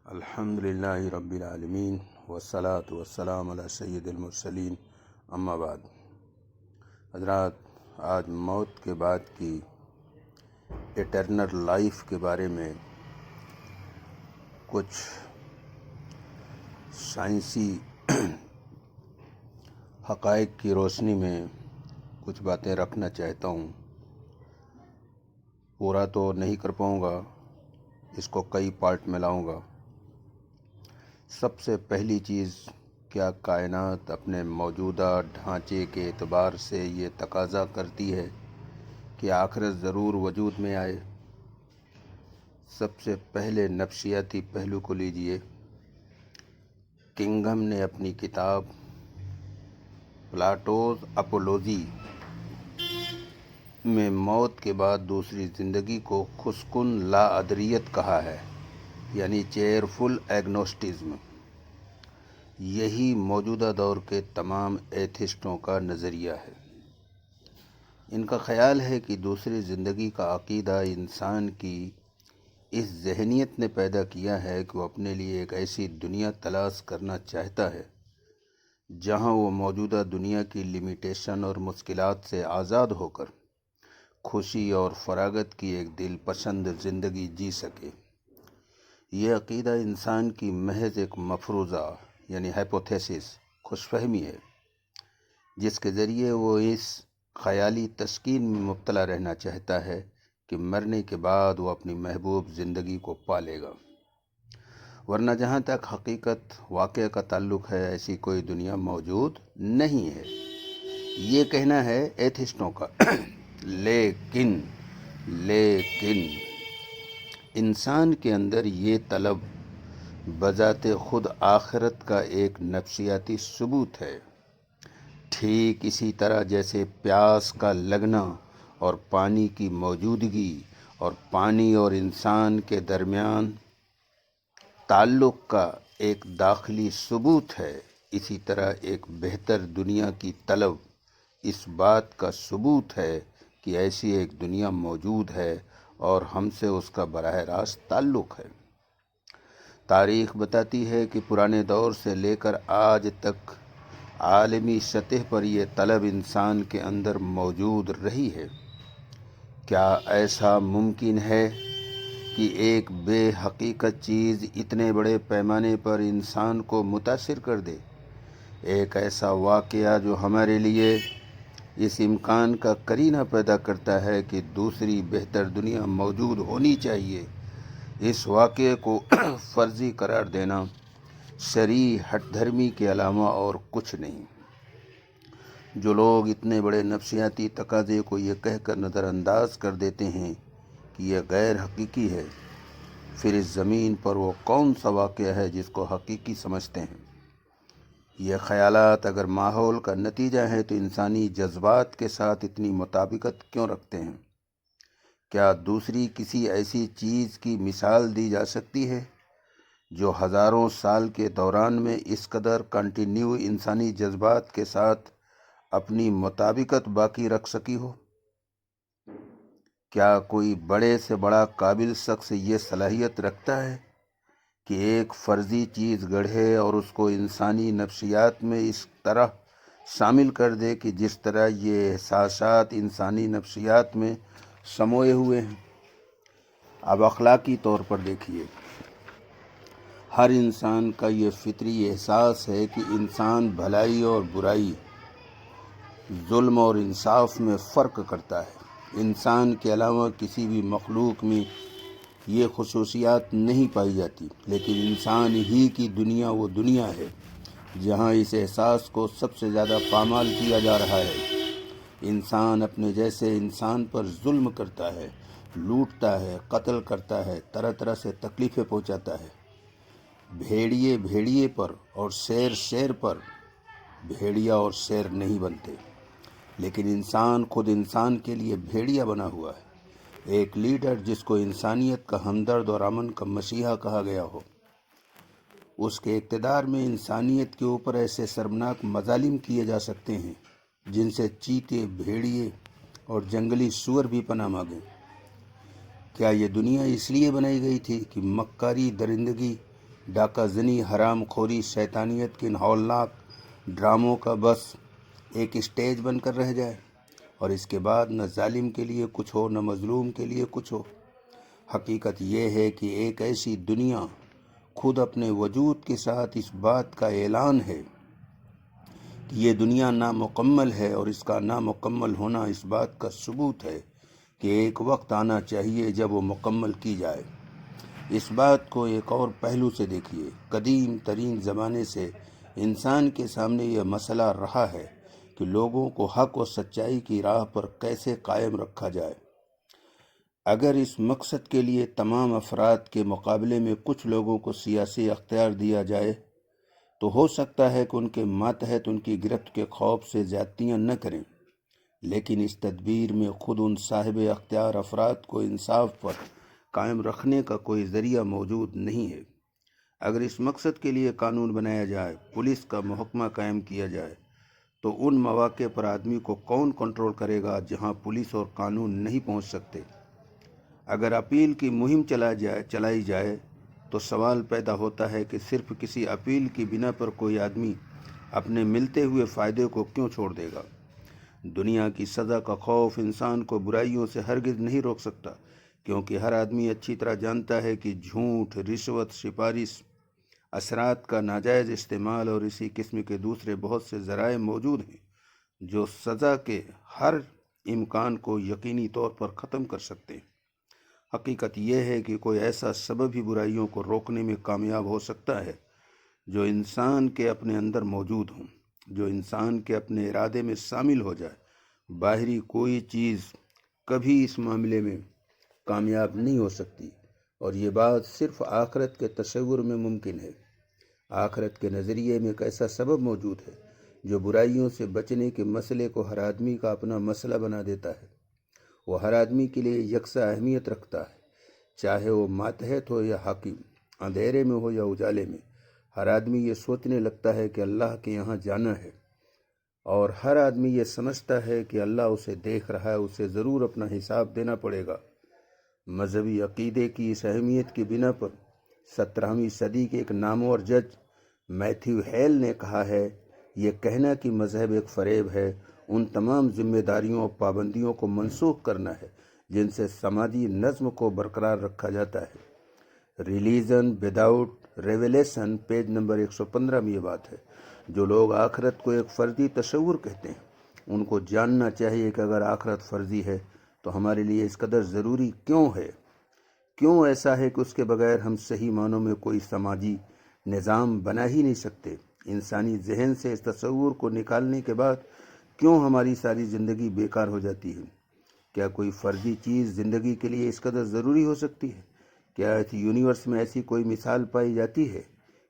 الحمد للہ رب العالمین والصلاة والسلام علی سید المرسلین اما بعد۔ حضرات، آج موت کے بعد کی ایٹرنل لائف کے بارے میں کچھ سائنسی حقائق کی روشنی میں کچھ باتیں رکھنا چاہتا ہوں۔ پورا تو نہیں کر پاؤں گا، اس کو کئی پارٹ میں لاؤں گا۔ سب سے پہلی چیز، کیا کائنات اپنے موجودہ ڈھانچے کے اعتبار سے یہ تقاضا کرتی ہے کہ آخرت ضرور وجود میں آئے؟ سب سے پہلے نفسیاتی پہلو کو لیجئے۔ کنگھم نے اپنی کتاب پلاٹوز اپولوجی میں موت کے بعد دوسری زندگی کو خسکن لا ادریت کہا ہے، یعنی چیئرفل ایگنوسٹزم۔ یہی موجودہ دور کے تمام ایتھسٹوں کا نظریہ ہے۔ ان کا خیال ہے کہ دوسری زندگی کا عقیدہ انسان کی اس ذہنیت نے پیدا کیا ہے کہ وہ اپنے لیے ایک ایسی دنیا تلاش کرنا چاہتا ہے جہاں وہ موجودہ دنیا کی لمیٹیشن اور مشکلات سے آزاد ہو کر خوشی اور فراغت کی ایک دل پسند زندگی جی سکے۔ یہ عقیدہ انسان کی محض ایک مفروضہ یعنی ہائپوتھیسس خوش فہمی ہے، جس کے ذریعے وہ اس خیالی تسکین میں مبتلا رہنا چاہتا ہے کہ مرنے کے بعد وہ اپنی محبوب زندگی کو پالے گا، ورنہ جہاں تک حقیقت واقعہ کا تعلق ہے ایسی کوئی دنیا موجود نہیں ہے۔ یہ کہنا ہے ایتھسٹوں کا۔ لیکن انسان کے اندر یہ طلب بذات خود آخرت کا ایک نفسیاتی ثبوت ہے، ٹھیک اسی طرح جیسے پیاس کا لگنا اور پانی کی موجودگی اور پانی اور انسان کے درمیان تعلق کا ایک داخلی ثبوت ہے، اسی طرح ایک بہتر دنیا کی طلب اس بات کا ثبوت ہے کہ ایسی ایک دنیا موجود ہے اور ہم سے اس کا براہ راست تعلق ہے۔ تاریخ بتاتی ہے کہ پرانے دور سے لے کر آج تک عالمی سطح پر یہ طلب انسان کے اندر موجود رہی ہے۔ کیا ایسا ممکن ہے کہ ایک بے حقیقت چیز اتنے بڑے پیمانے پر انسان کو متاثر کر دے؟ ایک ایسا واقعہ جو ہمارے لیے اس امکان کا قرینہ پیدا کرتا ہے کہ دوسری بہتر دنیا موجود ہونی چاہیے۔ اس واقعے کو فرضی قرار دینا شرعی ہٹ دھرمی کے علاوہ اور کچھ نہیں۔ جو لوگ اتنے بڑے نفسیاتی تقاضے کو یہ کہہ کر نظر انداز کر دیتے ہیں کہ یہ غیر حقیقی ہے، پھر اس زمین پر وہ کون سا واقعہ ہے جس کو حقیقی سمجھتے ہیں؟ یہ خیالات اگر ماحول کا نتیجہ ہے تو انسانی جذبات کے ساتھ اتنی مطابقت کیوں رکھتے ہیں؟ کیا دوسری کسی ایسی چیز کی مثال دی جا سکتی ہے جو ہزاروں سال کے دوران میں اس قدر کنٹینیو انسانی جذبات کے ساتھ اپنی مطابقت باقی رکھ سکی ہو؟ کیا کوئی بڑے سے بڑا قابل شخص یہ صلاحیت رکھتا ہے کہ ایک فرضی چیز گڑھے اور اس کو انسانی نفسیات میں اس طرح شامل کر دے کہ جس طرح یہ احساسات انسانی نفسیات میں سموئے ہوئے ہیں؟ اب اخلاقی طور پر دیکھیے، ہر انسان کا یہ فطری احساس ہے کہ انسان بھلائی اور برائی، ظلم اور انصاف میں فرق کرتا ہے۔ انسان کے علاوہ کسی بھی مخلوق میں یہ خصوصیات نہیں پائی جاتی، لیکن انسان ہی کی دنیا وہ دنیا ہے جہاں اس احساس کو سب سے زیادہ پامال کیا جا رہا ہے۔ انسان اپنے جیسے انسان پر ظلم کرتا ہے، لوٹتا ہے، قتل کرتا ہے، طرح طرح سے تکلیفیں پہنچاتا ہے۔ بھیڑیے پر اور شیر پر بھیڑیا اور شیر نہیں بنتے، لیکن انسان خود انسان کے لیے بھیڑیا بنا ہوا ہے۔ ایک لیڈر جس کو انسانیت کا ہمدرد اور امن کا مسیحا کہا گیا ہو، اس کے اقتدار میں انسانیت کے اوپر ایسے شرمناک مظالم کیے جا سکتے ہیں جن سے چیتے، بھیڑیے اور جنگلی سور بھی پناہ مانگیں۔ کیا یہ دنیا اس لیے بنائی گئی تھی کہ مکاری درندگی ڈاکہ زنی، حرام خوری، شیطانیت کے ان ہولناک ڈراموں کا بس ایک اسٹیج بن کر رہ جائے، اور اس کے بعد نہ ظالم کے لیے کچھ ہو، نہ مظلوم کے لیے کچھ ہو۔ حقیقت یہ ہے کہ ایک ایسی دنیا خود اپنے وجود کے ساتھ اس بات کا اعلان ہے کہ یہ دنیا نامکمل ہے، اور اس کا نامکمل ہونا اس بات کا ثبوت ہے کہ ایک وقت آنا چاہیے جب وہ مکمل کی جائے۔ اس بات کو ایک اور پہلو سے دیکھیے۔ قدیم ترین زمانے سے انسان کے سامنے یہ مسئلہ رہا ہے کہ لوگوں کو حق و سچائی کی راہ پر کیسے قائم رکھا جائے۔ اگر اس مقصد کے لیے تمام افراد کے مقابلے میں کچھ لوگوں کو سیاسی اختیار دیا جائے تو ہو سکتا ہے کہ ان کے ماتحت ان کی گرفت کے خوف سے زیادتیاں نہ کریں، لیکن اس تدبیر میں خود ان صاحب اختیار افراد کو انصاف پر قائم رکھنے کا کوئی ذریعہ موجود نہیں ہے۔ اگر اس مقصد کے لیے قانون بنایا جائے، پولیس کا محکمہ قائم کیا جائے، تو ان مواقع پر آدمی کو کون کنٹرول کرے گا جہاں پولیس اور قانون نہیں پہنچ سکتے؟ اگر اپیل کی مہم چلائی جائے تو سوال پیدا ہوتا ہے کہ صرف کسی اپیل کی بنا پر کوئی آدمی اپنے ملتے ہوئے فائدے کو کیوں چھوڑ دے گا؟ دنیا کی سزا کا خوف انسان کو برائیوں سے ہرگز نہیں روک سکتا، کیونکہ ہر آدمی اچھی طرح جانتا ہے کہ جھوٹ، رشوت، سفارش، اثرات کا ناجائز استعمال اور اسی قسم کے دوسرے بہت سے ذرائع موجود ہیں جو سزا کے ہر امکان کو یقینی طور پر ختم کر سکتے ہیں۔ حقیقت یہ ہے کہ کوئی ایسا سبب ہی برائیوں کو روکنے میں کامیاب ہو سکتا ہے جو انسان کے اپنے اندر موجود ہوں، جو انسان کے اپنے ارادے میں شامل ہو جائے۔ باہری کوئی چیز کبھی اس معاملے میں کامیاب نہیں ہو سکتی، اور یہ بات صرف آخرت کے تصور میں ممکن ہے۔ آخرت کے نظریے میں ایک ایسا سبب موجود ہے جو برائیوں سے بچنے کے مسئلے کو ہر آدمی کا اپنا مسئلہ بنا دیتا ہے۔ وہ ہر آدمی کے لیے یکساں اہمیت رکھتا ہے، چاہے وہ ماتحت ہو یا حاکم، اندھیرے میں ہو یا اجالے میں۔ ہر آدمی یہ سوچنے لگتا ہے کہ اللہ کے یہاں جانا ہے، اور ہر آدمی یہ سمجھتا ہے کہ اللہ اسے دیکھ رہا ہے، اسے ضرور اپنا حساب دینا پڑے گا۔ مذہبی عقیدے کی اس اہمیت کی بنا پر 17ویں صدی کے ایک نامور جج میتھیو ہیل نے کہا ہے، یہ کہنا کہ مذہب ایک فریب ہے، ان تمام ذمہ داریوں اور پابندیوں کو منسوخ کرنا ہے جن سے سماجی نظم کو برقرار رکھا جاتا ہے۔ Religion without revelation, page number 115 میں یہ بات ہے۔ جو لوگ آخرت کو ایک فرضی تصور کہتے ہیں، ان کو جاننا چاہیے کہ اگر آخرت فرضی ہے تو ہمارے لیے اس قدر ضروری کیوں ہے؟ کیوں ایسا ہے کہ اس کے بغیر ہم صحیح معنوں میں کوئی سماجی نظام بنا ہی نہیں سکتے؟ انسانی ذہن سے اس تصور کو نکالنے کے بعد کیوں ہماری ساری زندگی بیکار ہو جاتی ہے؟ کیا کوئی فرضی چیز زندگی کے لیے اس قدر ضروری ہو سکتی ہے؟ کیا اس یونیورس میں ایسی کوئی مثال پائی جاتی ہے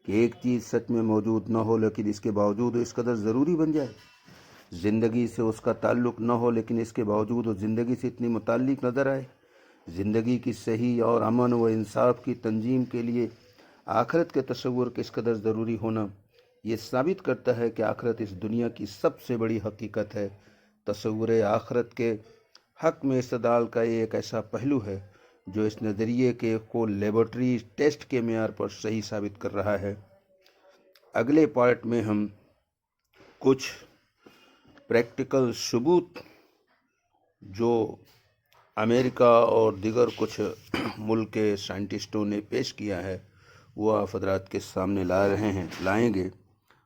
کہ ایک چیز سچ میں موجود نہ ہو لیکن اس کے باوجود اس قدر ضروری بن جائے؟ زندگی سے اس کا تعلق نہ ہو لیکن اس کے باوجود وہ زندگی سے اتنی متعلق نظر آئے۔ زندگی کی صحیح اور امن و انصاف کی تنظیم کے لیے آخرت کے تصور کس قدر ضروری ہونا یہ ثابت کرتا ہے کہ آخرت اس دنیا کی سب سے بڑی حقیقت ہے۔ تصور آخرت کے حق میں استدلال کا یہ ایک ایسا پہلو ہے جو اس نظریے کے کو لیبارٹری ٹیسٹ کے معیار پر صحیح ثابت کر رہا ہے۔ اگلے پارٹ میں ہم کچھ پریکٹیکل ثبوت جو امریکہ اور دیگر کچھ ملک کے سائنٹسٹوں نے پیش کیا ہے وہ آپ حضرات کے سامنے لائیں گے۔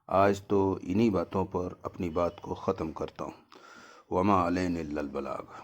آج تو انہی باتوں پر اپنی بات کو ختم کرتا ہوں۔ وما علینا الا البلاغ۔